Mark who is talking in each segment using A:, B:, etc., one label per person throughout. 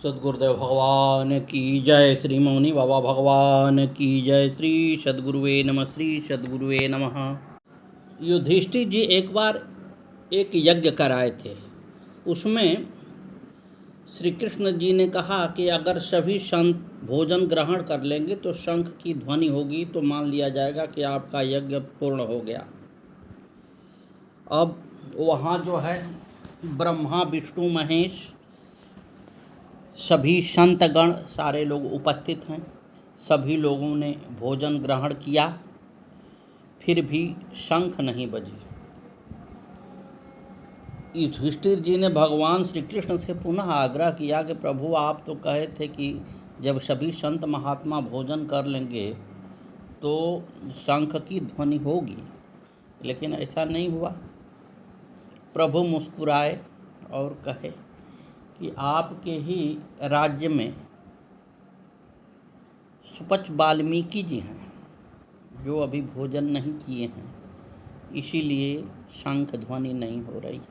A: सद्गुरुदेव भगवान की जय। श्री मौनी बाबा भगवान की जय। श्री सद्गुरुवे नमः। श्री सद्गुरुवे नमः। युधिष्ठिर जी एक बार एक यज्ञ कराए थे। उसमें श्री कृष्ण जी ने कहा कि अगर सभी संत भोजन ग्रहण कर लेंगे तो शंख की ध्वनि होगी, तो मान लिया जाएगा कि आपका यज्ञ पूर्ण हो गया। अब वहाँ जो है ब्रह्मा विष्णु महेश सभी संतगण सारे लोग उपस्थित हैं। सभी लोगों ने भोजन ग्रहण किया, फिर भी शंख नहीं बजी। युधिष्ठिर जी ने भगवान श्री कृष्ण से पुनः आग्रह किया कि प्रभु, आप तो कहे थे कि जब सभी संत महात्मा भोजन कर लेंगे तो शंख की ध्वनि होगी, लेकिन ऐसा नहीं हुआ। प्रभु मुस्कुराए और कहे कि आपके ही राज्य में सुपच वाल्मीकि जी हैं जो अभी भोजन नहीं किए हैं, इसीलिए शंख ध्वनि नहीं हो रही।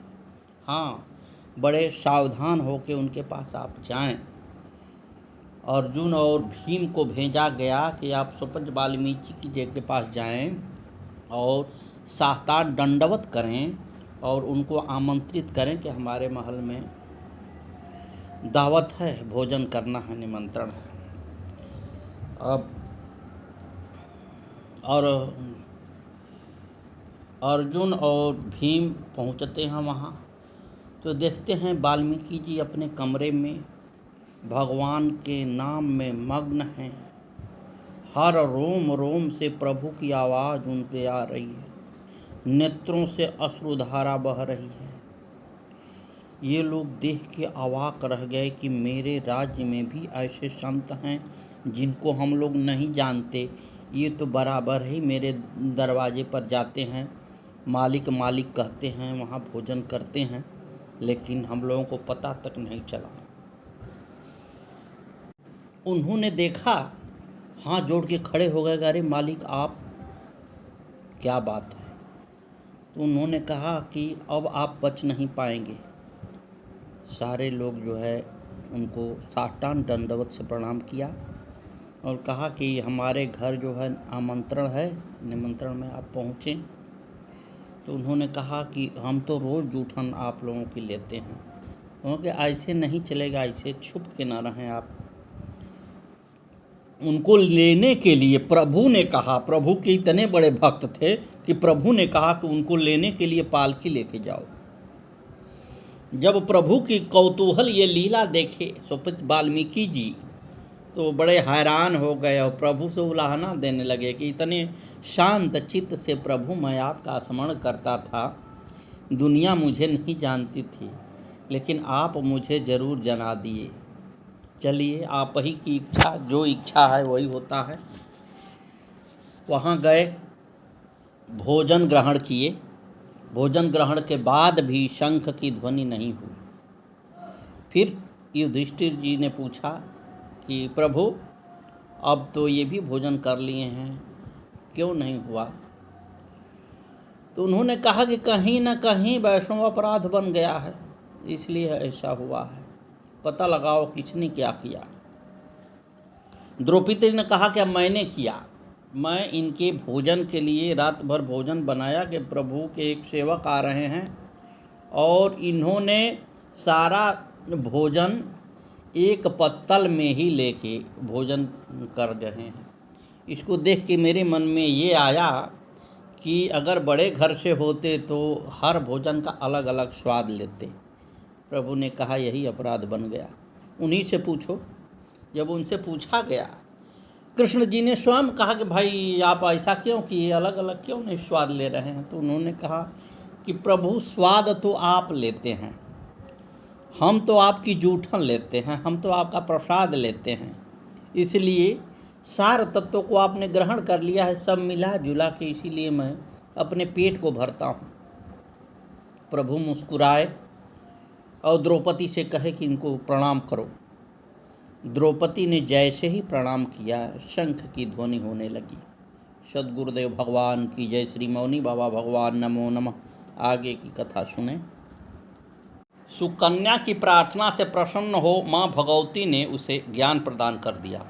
A: हाँ, बड़े सावधान होकर उनके पास आप जाएं। अर्जुन और भीम को भेजा गया कि आप सुपच वाल्मीकि जी के पास जाएं और साष्टांग दंडवत करें और उनको आमंत्रित करें कि हमारे महल में दावत है, भोजन करना है, निमंत्रण है। अब और अर्जुन और भीम पहुंचते हैं वहाँ, तो देखते हैं वाल्मीकि जी अपने कमरे में भगवान के नाम में मग्न हैं। हर रोम रोम से प्रभु की आवाज़ उन पे आ रही है, नेत्रों से अश्रुधारा बह रही है। ये लोग देख के अवाक रह गए कि मेरे राज्य में भी ऐसे संत हैं जिनको हम लोग नहीं जानते। ये तो बराबर ही मेरे दरवाजे पर जाते हैं, मालिक मालिक कहते हैं, वहाँ भोजन करते हैं, लेकिन हम लोगों को पता तक नहीं चला। उन्होंने देखा, हाथ जोड़ के खड़े हो गए, अरे मालिक आप, क्या बात है। तो उन्होंने कहा कि अब आप बच नहीं पाएंगे। सारे लोग जो है उनको साष्टांग दंडवत से प्रणाम किया और कहा कि हमारे घर जो है आमंत्रण है, निमंत्रण में आप पहुँचें। तो उन्होंने कहा कि हम तो रोज़ जूठन आप लोगों की लेते हैं, क्योंकि ऐसे नहीं चलेगा, ऐसे छुप के ना रहें आप। उनको लेने के लिए प्रभु ने कहा, प्रभु के इतने बड़े भक्त थे कि प्रभु ने कहा कि उनको लेने के लिए पालकी लेके जाओ। जब प्रभु की कौतूहल ये लीला देखे सुपच वाल्मीकि जी, तो बड़े हैरान हो गए और प्रभु से उलाहना देने लगे कि इतने शांत चित्त से प्रभु मैं आपका स्मरण करता था, दुनिया मुझे नहीं जानती थी, लेकिन आप मुझे ज़रूर जना दिए। चलिए, आप ही की इच्छा, जो इच्छा है वही होता है। वहाँ गए, भोजन ग्रहण किए। भोजन ग्रहण के बाद भी शंख की ध्वनि नहीं हुई। फिर युधिष्ठिर जी ने पूछा कि प्रभु, अब तो ये भी भोजन कर लिए हैं, क्यों नहीं हुआ। तो उन्होंने कहा कि कहीं ना कहीं वैष्णव अपराध बन गया है, इसलिए ऐसा हुआ है, पता लगाओ किसने क्या किया। द्रौपदी ने कहा कि मैंने किया, मैं इनके भोजन के लिए रात भर भोजन बनाया कि प्रभु के एक सेवक आ रहे हैं और इन्होंने सारा भोजन एक पत्तल में ही लेके भोजन कर रहे हैं। इसको देख के मेरे मन में ये आया कि अगर बड़े घर से होते तो हर भोजन का अलग अलग स्वाद लेते। प्रभु ने कहा यही अपराध बन गया, उन्हीं से पूछो। जब उनसे पूछा गया, कृष्ण जी ने स्वयं कहा कि भाई आप ऐसा क्यों किए, अलग अलग क्यों नहीं स्वाद ले रहे हैं। तो उन्होंने कहा कि प्रभु, स्वाद तो आप लेते हैं, हम तो आपकी जूठन लेते हैं, हम तो आपका प्रसाद लेते हैं, इसलिए सार तत्वों को आपने ग्रहण कर लिया है, सब मिला जुला के, इसीलिए मैं अपने पेट को भरता हूँ। प्रभु मुस्कुराए और द्रौपदी से कहे कि इनको प्रणाम करो। द्रौपदी ने जैसे ही प्रणाम किया, शंख की ध्वनि होने लगी। सद्गुरुदेव भगवान की जय। श्री मौनी बाबा भगवान नमो नमः। आगे की कथा सुने। सुकन्या की प्रार्थना से प्रसन्न हो माँ भगवती ने उसे ज्ञान प्रदान कर दिया।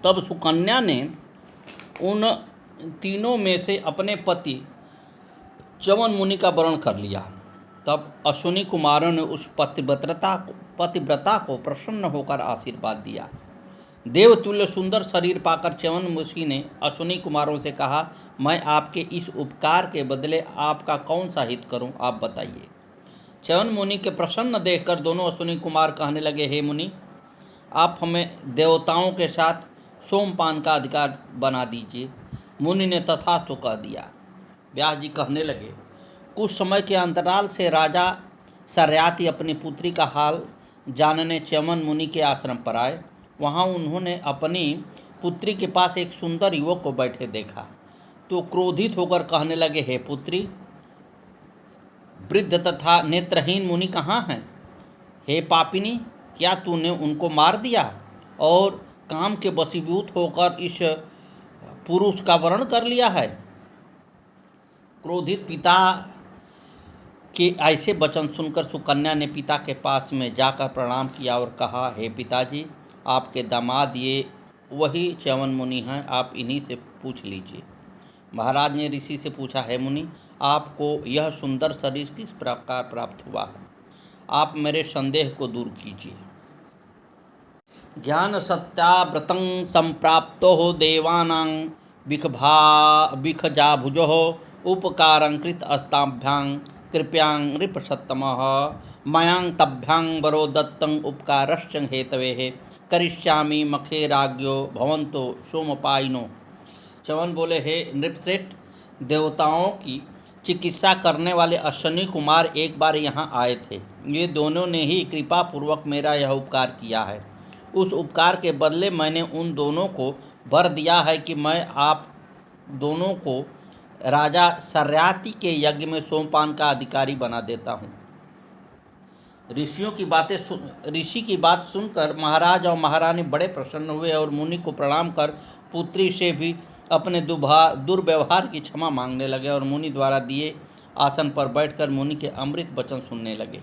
A: तब सुकन्या ने उन तीनों में से अपने पति च्यवन मुनि का वरण कर लिया। तब अश्विनी कुमारों ने उस पतिव्रता को प्रसन्न होकर आशीर्वाद दिया। देवतुल्य सुंदर शरीर पाकर च्यवन मुनि ने अश्विनी कुमारों से कहा, मैं आपके इस उपकार के बदले आपका कौन सा हित करूं, आप बताइए। च्यवन मुनि के प्रसन्न देखकर दोनों अश्विनी कुमार कहने लगे, हे मुनि, आप हमें देवताओं के साथ सोमपान का अधिकार बना दीजिए। मुनि ने तथास्तु कह दिया। व्यास जी कहने लगे, कुछ समय के अंतराल से राजा सर्याति अपनी पुत्री का हाल जानने च्यवन मुनि के आश्रम पर आए। वहाँ उन्होंने अपनी पुत्री के पास एक सुंदर युवक को बैठे देखा तो क्रोधित होकर कहने लगे, हे पुत्री, वृद्ध तथा नेत्रहीन मुनि कहाँ हैं? हे पापिनी, क्या तूने उनको मार दिया और काम के वशीभूत होकर इस पुरुष का वरण कर लिया है? क्रोधित पिता के ऐसे वचन सुनकर सुकन्या ने पिता के पास में जाकर प्रणाम किया और कहा, हे पिताजी, आपके दामाद ये वही च्यवन मुनि हैं, आप इन्हीं से पूछ लीजिए। महाराज ने ऋषि से पूछा, हे मुनि, आपको यह सुंदर शरीर किस प्रकार प्राप्त हुआ है? आप मेरे संदेह को दूर कीजिए। ज्ञान सत्याव्रतं संप्राप्तो देवानां विखजाभुजो उपकारं कृत अस्ताभ्यां कृप्यां नृपसत्तमः मयां तभ्यां वरो दत्तं उपकारश्च हेतवेः करिष्यामि मखे राज्ञो भवन्तो सोमपायिनो। च्यवन बोले, हे नृपश्रेष्ठ, देवताओं की चिकित्सा करने वाले अश्विनी कुमार एक बार यहाँ आए थे। ये दोनों ने ही कृपा पूर्वक मेरा यह उपकार किया है। उस उपकार के बदले मैंने उन दोनों को वर दिया है कि मैं आप दोनों को राजा सर्याति के यज्ञ में सोमपान का अधिकारी बना देता हूँ। ऋषि की बात सुनकर महाराज और महारानी बड़े प्रसन्न हुए और मुनि को प्रणाम कर पुत्री से भी अपने दुर्व्यवहार की क्षमा मांगने लगे और मुनि द्वारा दिए आसन पर बैठकर मुनि के अमृत वचन सुनने लगे।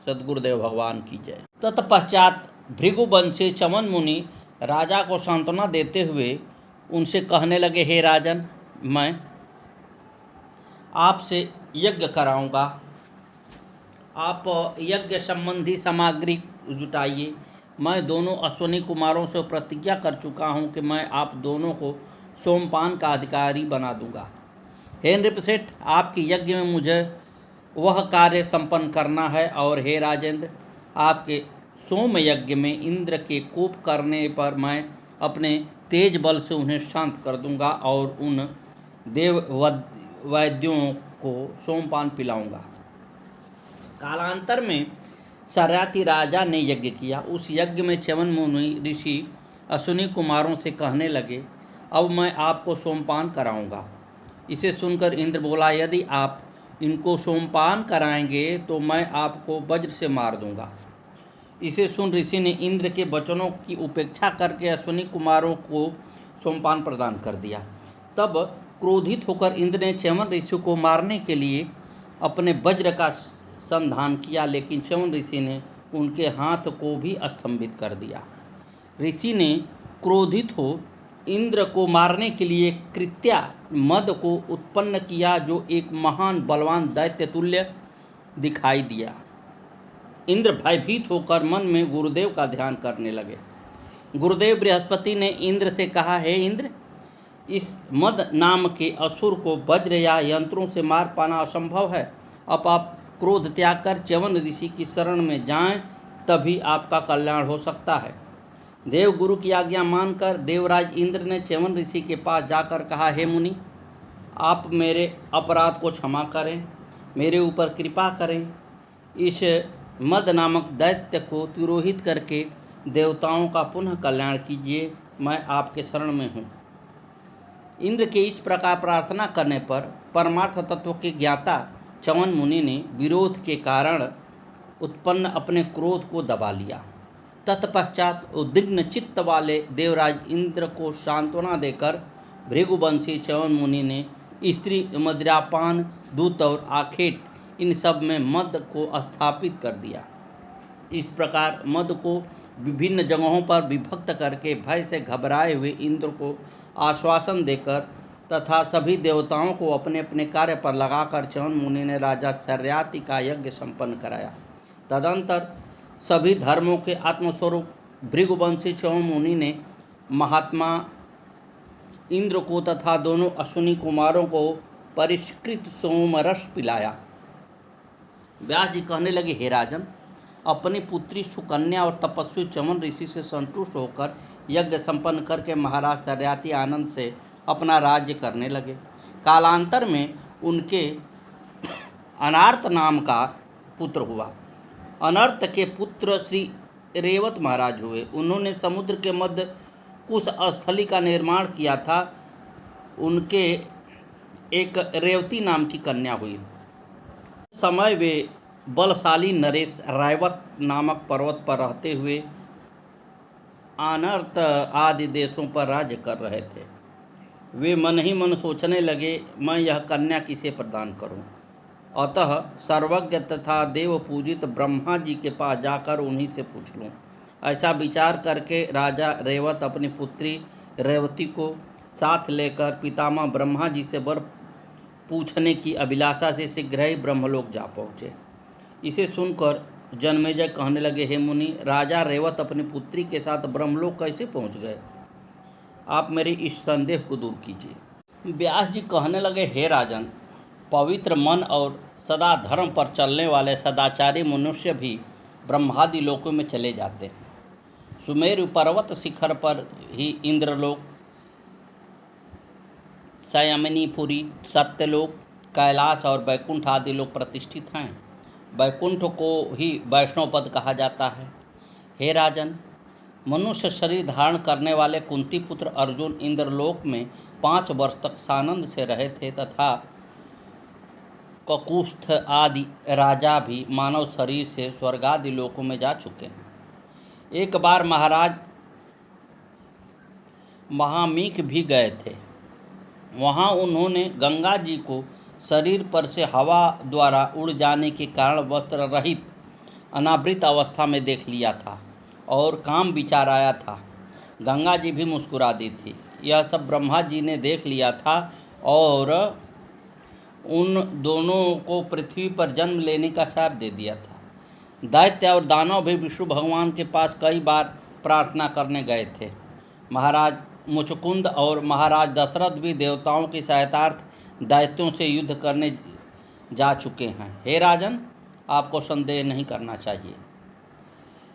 A: सद्गुरुदेव भगवान की जय। तत्पश्चात भृगुवंशी च्यवन मुनि राजा को सांत्वना देते हुए उनसे कहने लगे, हे राजन, मैं आपसे यज्ञ कराऊंगा। आप यज्ञ संबंधी सामग्री जुटाइए। मैं दोनों अश्विनी कुमारों से प्रतिज्ञा कर चुका हूं कि मैं आप दोनों को सोमपान का अधिकारी बना दूंगा। हे नृपश्रेष्ठ, आपके यज्ञ में मुझे वह कार्य संपन्न करना है और हे राजेंद्र, आपके सोम यज्ञ में इंद्र के कोप करने पर मैं अपने तेज बल से उन्हें शांत कर दूंगा और उन देव वैद्यों को सोमपान पिलाऊंगा। कालांतर में सर्याति राजा ने यज्ञ किया। उस यज्ञ में च्यवन मुनि ऋषि अश्विनी कुमारों से कहने लगे, अब मैं आपको सोमपान कराऊंगा। इसे सुनकर इंद्र बोला, यदि आप इनको सोमपान कराएंगे तो मैं आपको वज्र से मार दूंगा। इसे सुन ऋषि ने इंद्र के वचनों की उपेक्षा करके अश्विनी कुमारों को सोमपान प्रदान कर दिया। तब क्रोधित होकर इंद्र ने च्यवन ऋषि को मारने के लिए अपने वज्र का संधान किया, लेकिन च्यवन ऋषि ने उनके हाथ को भी स्तंभित कर दिया। ऋषि ने क्रोधित हो इंद्र को मारने के लिए कृत्या मद को उत्पन्न किया, जो एक महान बलवान दैत्य तुल्य दिखाई दिया। इंद्र भयभीत होकर मन में गुरुदेव का ध्यान करने लगे। गुरुदेव बृहस्पति ने इंद्र से कहा, हे इंद्र, इस मद नाम के असुर को वज्र या यंत्रों से मार पाना असंभव है। अब आप क्रोध त्याग कर च्यवन ऋषि की शरण में जाएं, तभी आपका कल्याण हो सकता है। देव गुरु की आज्ञा मानकर देवराज इंद्र ने च्यवन ऋषि के पास जाकर कहा, हे मुनि, आप मेरे अपराध को क्षमा करें, मेरे ऊपर कृपा करें। इस मद नामक दैत्य को तिरोहित करके देवताओं का पुनः कल्याण कीजिए, मैं आपके शरण में हूँ। इंद्र के इस प्रकार प्रार्थना करने पर परमार्थ तत्व के ज्ञाता च्यवन मुनि ने विरोध के कारण उत्पन्न अपने क्रोध को दबा लिया। तत्पश्चात उद्विग्न चित्त वाले देवराज इंद्र को सांत्वना देकर भृगुवंशी च्यवन मुनि ने स्त्री मदिरापान, दूत और आखेट इन सब में मद को स्थापित कर दिया। इस प्रकार मद को विभिन्न जगहों पर विभक्त करके भय से घबराए हुए इंद्र को आश्वासन देकर तथा सभी देवताओं को अपने अपने कार्य पर लगाकर च्यवन मुनि ने राजा शर्याति का यज्ञ संपन्न कराया। तदंतर सभी धर्मों के आत्मस्वरूप भृगुवंशी च्यवन मुनि ने महात्मा इंद्र को तथा दोनों अश्विनी कुमारों को परिष्कृत सोमरस पिलाया। व्यास जी कहने लगे, हे राजन, अपनी पुत्री सुकन्या और तपस्वी च्यवन ऋषि से संतुष्ट होकर यज्ञ संपन्न करके महाराज शर्याति आनंद से अपना राज्य करने लगे। कालांतर में उनके अनार्त नाम का पुत्र हुआ। अनर्त के पुत्र श्री रेवत महाराज हुए। उन्होंने समुद्र के मध्य कुश स्थली का निर्माण किया था। उनके एक रेवती नाम की कन्या हुई। समय वे बलशाली नरेश रैवत नामक पर्वत पर रहते हुए अनर्त आदि देशों पर राज्य कर रहे थे। वे मन ही मन सोचने लगे, मैं यह कन्या किसे प्रदान करूं? अतः सर्वज्ञ तथा देव पूजित ब्रह्मा जी के पास जाकर उन्हीं से पूछ लूं। ऐसा विचार करके राजा रेवत अपनी पुत्री रेवती को साथ लेकर पितामह ब्रह्मा जी से वर पूछने की अभिलाषा से शीघ्र ही ब्रह्मलोक जा पहुँचे। इसे सुनकर जन्मेजय कहने लगे, हे मुनि, राजा रेवत अपनी पुत्री के साथ ब्रह्मलोक कैसे पहुँच गए? आप मेरे इस संदेह को दूर कीजिए। व्यास जी कहने लगे, हे राजन, पवित्र मन और सदा धर्म पर चलने वाले सदाचारी मनुष्य भी ब्रह्मादि लोकों में चले जाते हैं। सुमेरु पर्वत शिखर पर ही इंद्रलोक, संयमनीपुरी, सत्यलोक, कैलाश और वैकुंठ आदि लोग प्रतिष्ठित हैं। वैकुंठ को ही वैष्णव पद कहा जाता है। हे राजन, मनुष्य शरीर धारण करने वाले कुंती पुत्र अर्जुन इंद्रलोक में 5 वर्ष तक सानंद से रहे थे तथा ककुस्थ आदि राजा भी मानव शरीर से स्वर्गादि लोकों में जा चुके हैं। एक बार महाराज महामीक भी गए थे। वहाँ उन्होंने गंगा जी को शरीर पर से हवा द्वारा उड़ जाने के कारण वस्त्र रहित अनावृत अवस्था में देख लिया था और काम विचार आया था। गंगा जी भी मुस्कुरा दी थी। यह सब ब्रह्मा जी ने देख लिया था और उन दोनों को पृथ्वी पर जन्म लेने का शाप दे दिया था। दैत्य और दानव भी विष्णु भगवान के पास कई बार प्रार्थना करने गए थे। महाराज मुचकुंद और महाराज दशरथ भी देवताओं की सहायतार्थ दैत्यों से युद्ध करने जा चुके हैं। हे राजन, आपको संदेह नहीं करना चाहिए।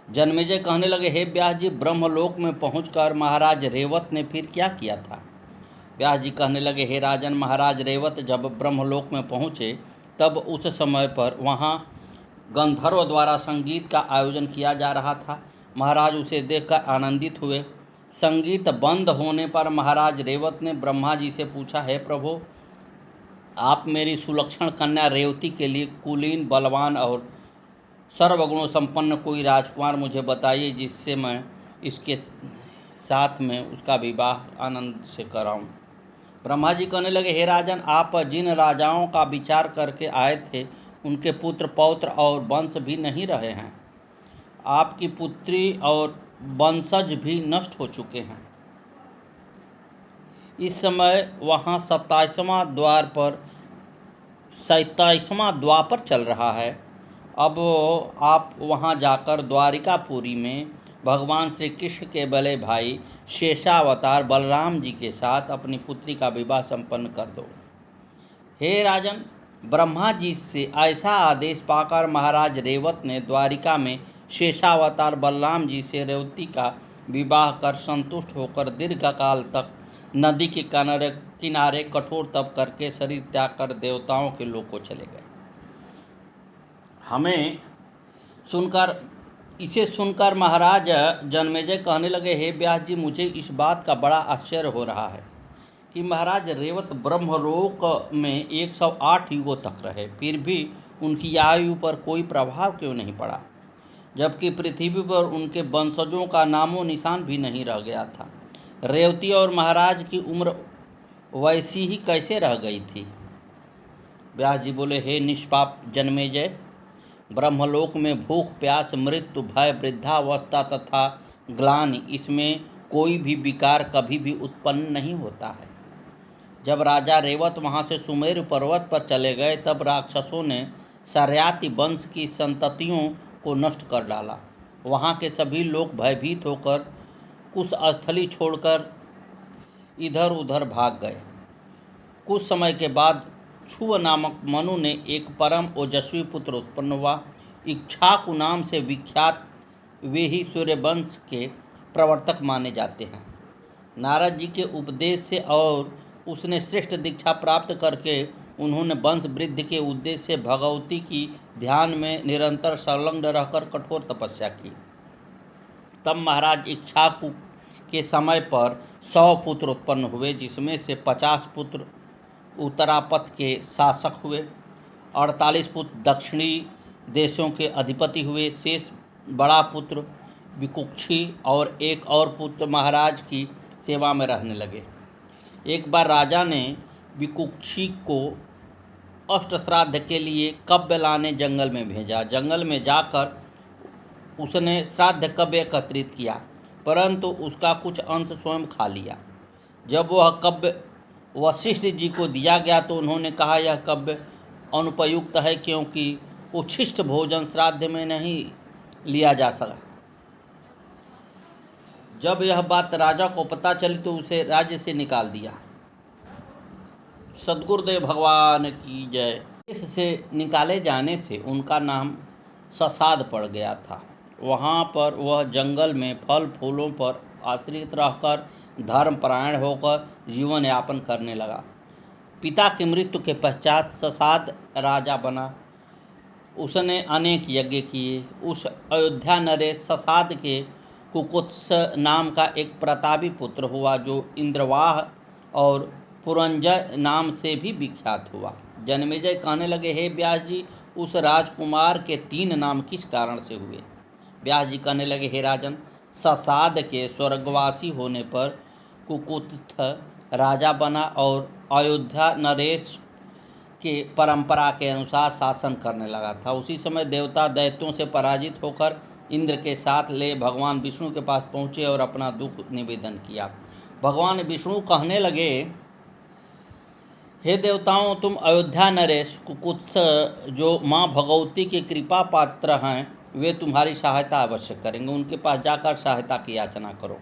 A: जन्मेजय कहने लगे, हे व्यास जी, ब्रह्मलोक में पहुंचकर महाराज रेवत ने फिर क्या किया था? व्यास जी कहने लगे, हे राजन, महाराज रेवत जब ब्रह्मलोक में पहुँचे तब उस समय पर वहाँ गंधर्व द्वारा संगीत का आयोजन किया जा रहा था। महाराज उसे देखकर आनंदित हुए। संगीत बंद होने पर महाराज रेवत ने ब्रह्मा जी से पूछा, हे प्रभु, आप मेरी सुलक्षण कन्या रेवती के लिए कुलीन, बलवान और सर्वगुणों संपन्न कोई राजकुमार मुझे बताइए, जिससे मैं इसके साथ में उसका विवाह आनंद से कराऊं। ब्रह्मा जी कहने लगे, हे राजन, आप जिन राजाओं का विचार करके आए थे उनके पुत्र पौत्र और वंश भी नहीं रहे हैं। आपकी पुत्री और वंशज भी नष्ट हो चुके हैं। इस समय वहाँ 27वां द्वापर चल रहा है। अब आप वहाँ जाकर द्वारिकापुरी में भगवान श्री कृष्ण के बड़े भाई शेषावतार बलराम जी के साथ अपनी पुत्री का विवाह संपन्न कर दो। हे राजन, ब्रह्मा जी से ऐसा आदेश पाकर महाराज रेवत ने द्वारिका में शेषावतार बलराम जी से रेवती का विवाह कर संतुष्ट होकर दीर्घकाल तक नदी के किनारे कठोर तप करके शरीर त्याग कर देवताओं के लोक को चले गए। इसे सुनकर महाराज जन्मेजय कहने लगे, हे व्यास जी, मुझे इस बात का बड़ा आश्चर्य हो रहा है कि महाराज रेवत ब्रह्मलोक में 108 युगों तक रहे, फिर भी उनकी आयु पर कोई प्रभाव क्यों नहीं पड़ा, जबकि पृथ्वी पर उनके वंशजों का नामो निशान भी नहीं रह गया था। रेवती और महाराज की उम्र वैसी ही कैसे रह गई थी? व्यास जी बोले, हे निष्पाप जन्मेजय, ब्रह्मलोक में भूख, प्यास, मृत्यु, भय, वृद्धावस्था तथा ग्लानि, इसमें कोई भी विकार कभी भी उत्पन्न नहीं होता है। जब राजा रेवत वहाँ से सुमेरु पर्वत पर चले गए, तब राक्षसों ने सर्याति वंश की संततियों को नष्ट कर डाला। वहाँ के सभी लोग भयभीत होकर कुछ स्थली छोड़कर इधर उधर भाग गए। कुछ समय के बाद क्षुव नामक मनु ने एक परम ओजस्वी पुत्र उत्पन्न हुआ। इक्ष्वाकु नाम से विख्यात वे ही सूर्यवंश के प्रवर्तक माने जाते हैं। नारद जी के उपदेश से और उसने श्रेष्ठ दीक्षा प्राप्त करके उन्होंने वंश वृद्धि के उद्देश्य से भगवती की ध्यान में निरंतर संलग्न रहकर कठोर तपस्या की। तब महाराज इक्ष्वाकु के समय पर 100 पुत्र उत्पन्न हुए, जिसमें से 50 पुत्र उत्तरापथ के शासक हुए, 48 पुत्र दक्षिणी देशों के अधिपति हुए, शेष बड़ा पुत्र विकुक्षी और एक और पुत्र महाराज की सेवा में रहने लगे। एक बार राजा ने विकुक्षी को अष्टश्राद्ध के लिए कब्य लाने जंगल में भेजा। जंगल में जाकर उसने श्राद्ध कब्य एकत्रित किया, परंतु उसका कुछ अंश स्वयं खा लिया। जब वह कब्य वशिष्ठ जी को दिया गया तो उन्होंने कहा, यह कब्य अनुपयुक्त है, क्योंकि उच्छिष्ट भोजन श्राद्ध में नहीं लिया जा सका। जब यह बात राजा को पता चली तो उसे राज्य से निकाल दिया। सद्गुरुदेव भगवान की जय। इससे निकाले जाने से उनका नाम ससाद पड़ गया था। वहाँ पर वह जंगल में फल फूलों पर आश्रित रहकर धर्मपरायण होकर जीवन यापन करने लगा। पिता की मृत्यु के पश्चात ससाद राजा बना। उसने अनेक यज्ञ किए। उस अयोध्या नरेश ससाद के कुकुत्स नाम का एक प्रतापी पुत्र हुआ, जो इंद्रवाह और पुरंजय नाम से भी विख्यात हुआ। जन्मेजय कहने लगे, हे व्यास जी, उस राजकुमार के 3 नाम किस कारण से हुए? व्यास जी कहने लगे, हे राजन, ससाद के स्वर्गवासी होने पर कुकुत्थ राजा बना और अयोध्या नरेश के परंपरा के अनुसार शासन करने लगा था। उसी समय देवता दैत्यों से पराजित होकर इंद्र के साथ ले भगवान विष्णु के पास पहुँचे और अपना दुख निवेदन किया। भगवान विष्णु कहने लगे, हे देवताओं, तुम अयोध्या नरेश कुकुत्स जो माँ भगवती के कृपा पात्र हैं, वे तुम्हारी सहायता अवश्य करेंगे। उनके पास जाकर सहायता की याचना करो।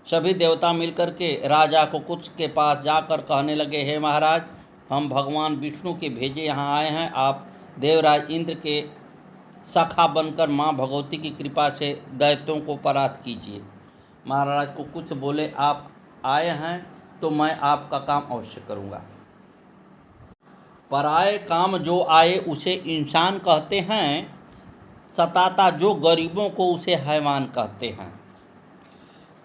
A: सभी देवता मिलकर के राजा कुकुत्स के पास जाकर कहने लगे, हे महाराज, हम भगवान विष्णु के भेजे यहाँ आए हैं। आप देवराज इंद्र के सखा बनकर माँ भगवती की कृपा से दैत्यों को परास्त कीजिए। महाराज कुकुत्स बोले, आप आए हैं तो मैं आपका काम अवश्य करूँगा। पराए काम जो आए उसे इंसान कहते हैं, सताता जो गरीबों को उसे हैवान कहते हैं।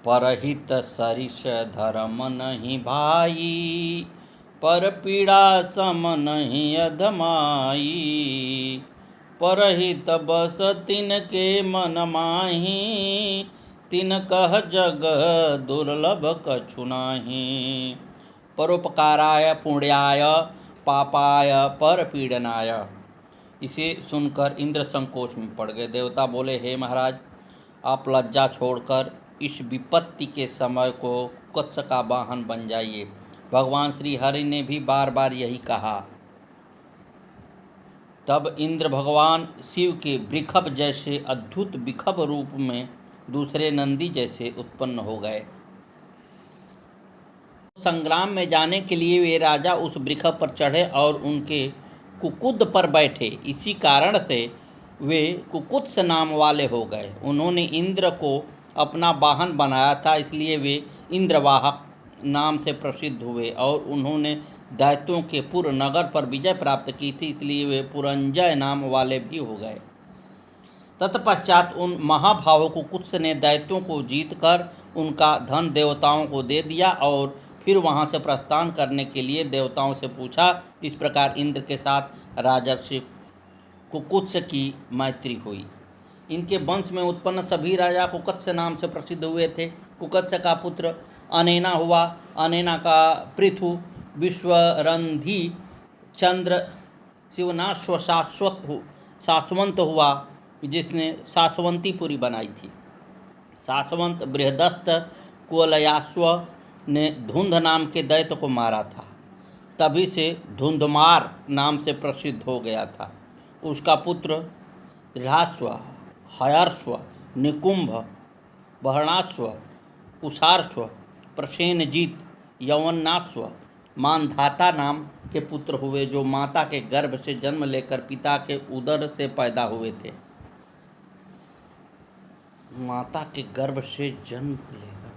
A: परहित सरिष धर्म नहीं भाई, पर पीड़ा सम नहीं अधमाई। परहित बस तिन के मन माही, तिन कह जग दुर्लभ कछु नाही। परोपकाराय पुण्याय पापाय पर पीड़नाय। इसे सुनकर इंद्र संकोच में पड़ गए। देवता बोले, हे महाराज, आप लज्जा छोड़कर इस विपत्ति के समय को कुत्स का वाहन बन जाइए। भगवान श्री हरि ने भी बार बार यही कहा। तब इंद्र भगवान शिव के वृषभ जैसे अद्भुत विखभ रूप में दूसरे नंदी जैसे उत्पन्न हो गए। संग्राम में जाने के लिए वे राजा उस वृषभ पर चढ़े और उनके कुकुद पर बैठे। इसी कारण से वे कुकुत्स नाम वाले हो गए। उन्होंने इंद्र को अपना वाहन बनाया था, इसलिए वे इंद्रवाहक नाम से प्रसिद्ध हुए। और उन्होंने दैत्यों के पुर नगर पर विजय प्राप्त की थी, इसलिए वे पुरंजय नाम वाले भी हो गए। तत्पश्चात उन महाभावों कुकुत्स ने दैत्यों को जीतकर उनका धन देवताओं को दे दिया और फिर वहां से प्रस्थान करने के लिए देवताओं से पूछा। इस प्रकार इंद्र के साथ राजर्षि कुकुत्स की मैत्री हुई। इनके वंश में उत्पन्न सभी राजा कुकुत्स नाम से प्रसिद्ध हुए थे। कुकुत्स का पुत्र अनेना हुआ। अनेना का पृथु, विश्वरंधी, चंद्र शिवनाश्व शाश्वत हुआ, जिसने शाश्वंतीपुरी बनाई थी। शाश्वत बृहदस्त कुवलयाश्व ने धुंध नाम के दैत्य को मारा था, तभी से धुंधमार नाम से प्रसिद्ध हो गया था। उसका पुत्र दृढ़ाश्व, हयर्श्व, निकुंभ, बहणाश्व, कुशार्श्व, प्रसेनजीत, यवनाश्व, मानधाता नाम के पुत्र हुए, जो माता के गर्भ से जन्म लेकर पिता के उदर से पैदा हुए थे। माता के गर्भ से जन्म लेकर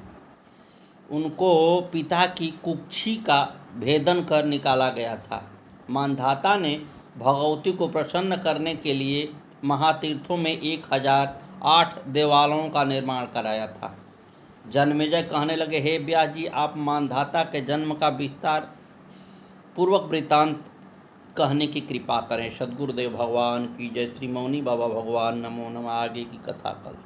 A: उनको पिता की कुक्षी का भेदन कर निकाला गया था। मानधाता ने भगवती को प्रसन्न करने के लिए महातीर्थों में 1008 देवालयों का निर्माण कराया था। जन्मेजय कहने लगे, हे व्यास जी, आप मानधाता के जन्म का विस्तार पूर्वक वृत्तांत कहने की कृपा करें। सद्गुरुदेव भगवान की जय। श्री मौनी बाबा भगवान नमो नमः। आगे की कथा कल।